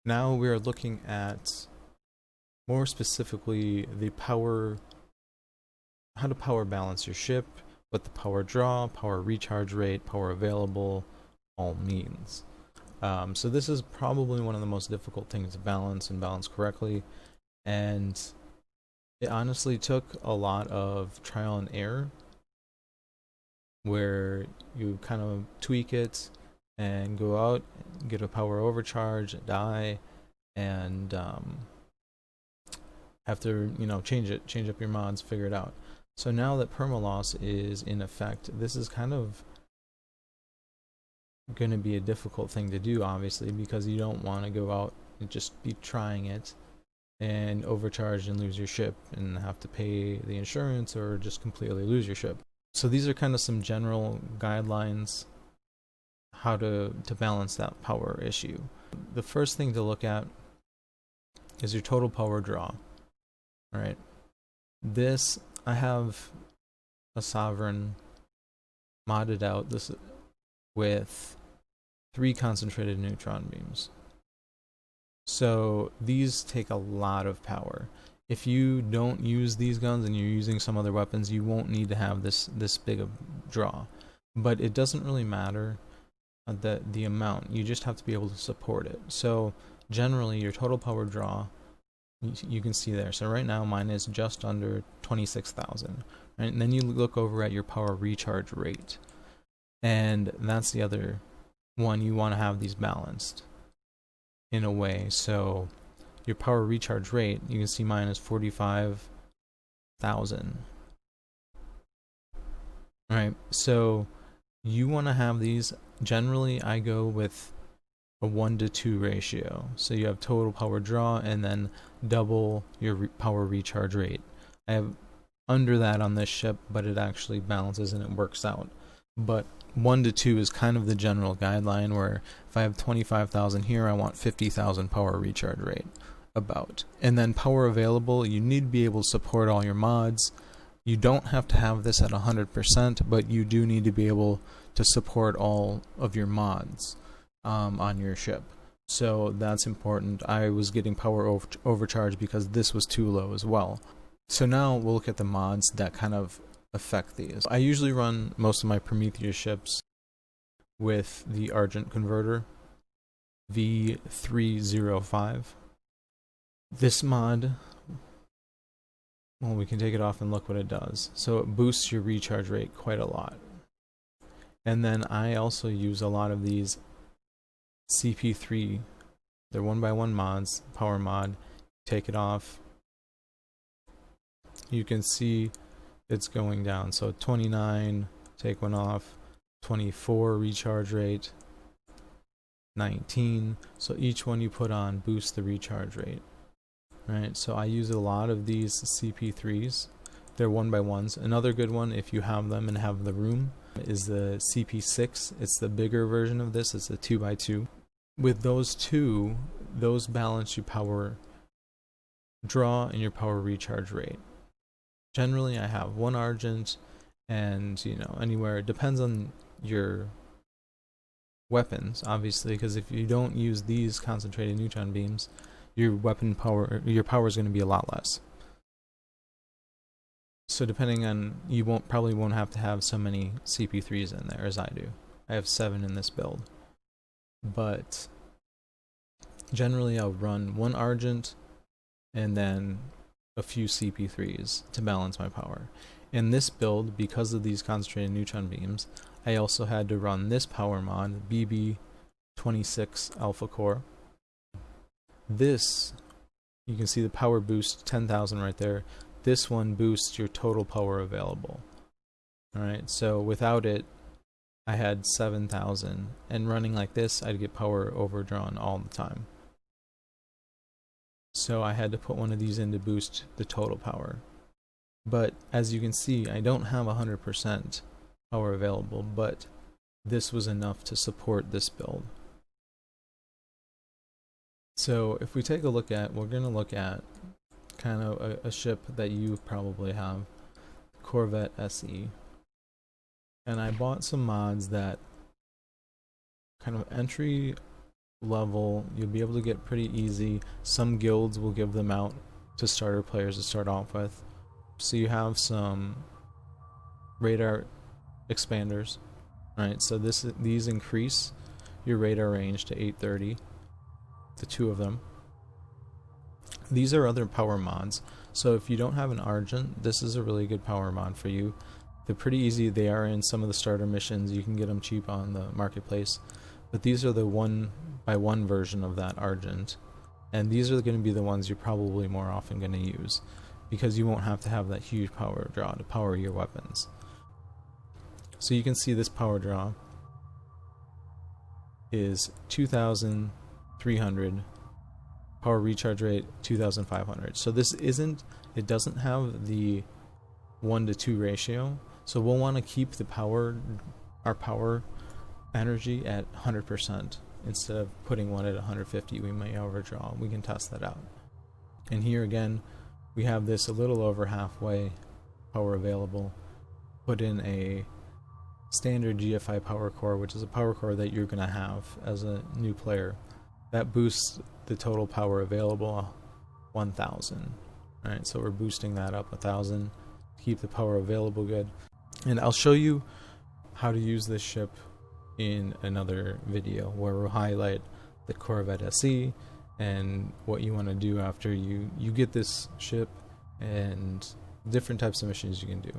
Now we are looking at more specifically the power, how to power balance your ship, what the power draw, power recharge rate, power available all means. So this is probably one of the most difficult things to balance and balance correctly, and it honestly took a lot of trial and error where you kind of tweak it and go out, get a power overcharge, die, and have to change up your mods, figure it out. So now that permaloss is in effect, this is kind of going to be a difficult thing to do, obviously, because you don't want to go out and just be trying it and overcharge and lose your ship and have to pay the insurance or just completely lose your ship. So these are kind of some general guidelines how to balance that power issue. The first thing to look at is your total power draw. All right. This, I have a sovereign modded out this with 3 concentrated neutron beams. So these take a lot of power. If you don't use these guns and you're using some other weapons, you won't need to have this big a draw. But it doesn't really matter the amount. You just have to be able to support it. So generally, your total power draw, you can see there. So right now, mine is just under 26,000. Right? And then you look over at your power recharge rate, and that's the other one. You want to have these balanced in a way. So your power recharge rate, you can see mine is 45,000. Right. So you want to have these. Generally, I go with a 1-to-2 ratio. So you have total power draw and then double your power recharge rate. I have under that on this ship, but it actually balances and it works out. But 1-to-2 is kind of the general guideline, where if I have 25,000 here, I want 50,000 power recharge rate about. And then power available, you need to be able to support all your mods. You don't have to have this at 100%, but you do need to be able to support all of your mods on your ship. So that's important. I was getting power overcharge because this was too low as well. So now we'll look at the mods that kind of affect these. I usually run most of my Prometheus ships with the Argent converter V305. This mod, well, we can take it off and look what it does. So it boosts your recharge rate quite a lot. And then I also use a lot of these CP3. They're 1x1 mods, power mod. Take it off. You can see it's going down. So 29, take one off. 24 recharge rate. 19. So each one you put on boosts the recharge rate. Right, so I use a lot of these CP3s. They're 1x1s. Another good one, if you have them and have the room, is the CP6. It's the bigger version of this. It's a 2x2. With those two, those balance your power draw and your power recharge rate. Generally, I have one Argent, and anywhere. It depends on your weapons, obviously, because if you don't use these concentrated neutron beams, your power is going to be a lot less. So depending on, you probably won't have to have so many CP3s in there as I do. I have 7 in this build. But generally I'll run one Argent and then a few CP3s to balance my power. In this build, because of these concentrated neutron beams, I also had to run this power mod, BB26 Alpha Core. This, you can see the power boost 10,000 right there. This one boosts your total power available. Alright, so without it, I had 7,000. And running like this, I'd get power overdrawn all the time. So I had to put one of these in to boost the total power. But as you can see, I don't have 100% power available, but this was enough to support this build. So if we take a look at, we're going to look at kind of a ship that you probably have, Corvette SE. And I bought some mods that kind of entry level, you'll be able to get pretty easy. Some guilds will give them out to starter players to start off with. So you have some radar expanders, right? So these increase your radar range to 830, the two of them. These are other power mods. So if you don't have an Argent, this is a really good power mod for you. They're pretty easy. They are in some of the starter missions. You can get them cheap on the marketplace. But these are the 1x1 version of that Argent. And these are going to be the ones you're probably more often going to use, because you won't have to have that huge power draw to power your weapons. So you can see this power draw is 2,300, power recharge rate 2,500. So this it doesn't have the 1-to-2 ratio. So we'll want to keep our power energy at 100% instead of putting one at 150. We may overdraw. We can test that out. And here again, we have this a little over halfway power available. Put in a standard GFI power core, which is a power core that you're going to have as a new player. That boosts the total power available 1,000. Alright, so we're boosting that up 1,000 to keep the power available good. And I'll show you how to use this ship in another video where we'll highlight the Corvette SE and what you want to do after you get this ship and different types of missions you can do.